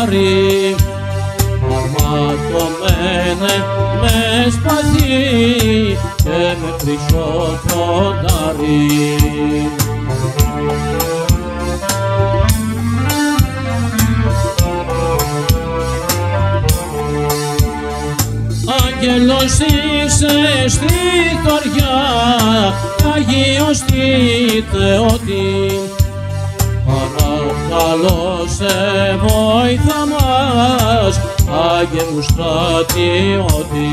κοντάρι, αρματωμένε με σπαθί και με χρυσό κοντάρι. Άγγελος είσαι στη θωριά, Αγίος τη Θεότη, παρακαλώ σε βόηθα μας, Άγιε μου στρατιώτη.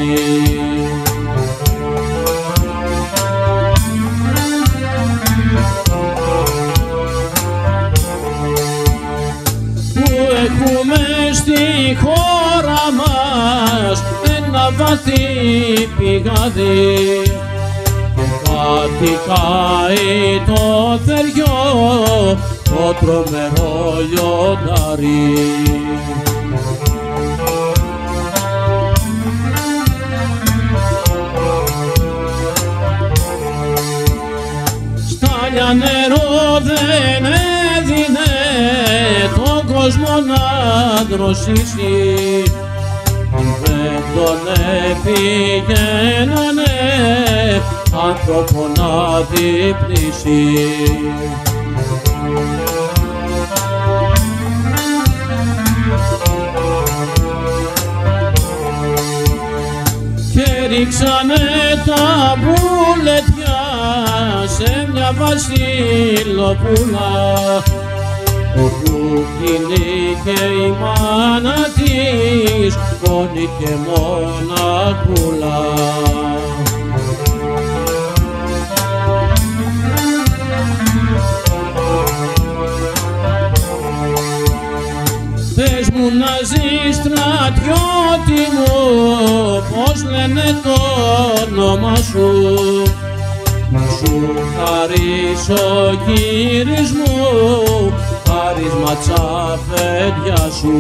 Που έχουμε στη χώρα μας ένα βαθύ πηγάδι και κατοικάει το θεριό το τρομερό λιοντάρι. Στάλια νερό δεν έδινε τον κόσμο να δροσίσει, δεν τον επηγαίνανε άνθρωπο να διπλήσει. Και ρίξανε τα μπουλετιά σε μια βασιλοπούλα, όπου κυνήγε η μάνα της μόνη και μοναχούλα. Πες μου να ζεις στρατιώτη μου, πώς λένε το όνομα σου, να σου χαρίσω κύρις μου, χάρισμα τσα παιδιά σου.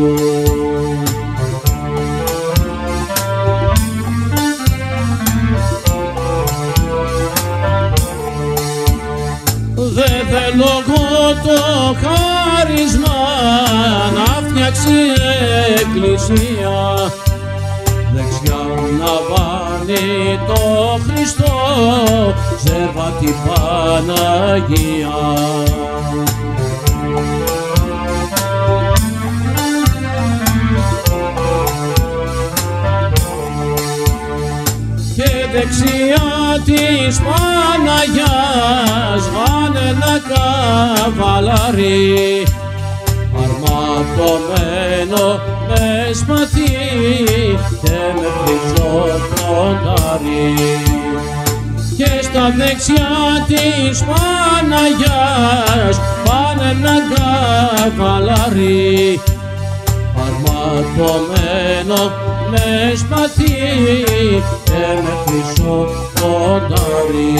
Δεν θέλω εγώ το χάρισμα να φτιάξει εκκλησία, δεξιά να βάλει το Χριστό, ζέρβα την Παναγία. Και δεξιά της Παναγιάς βάνε ένα καβαλάρι, αρματωμένο με σπαθί και με χρυσό κοντάρι. Και στα δεξιά της Παναγιάς πάνε ένα καβαλάρι, αρματωμένο με σπαθί και με χρυσό κοντάρι.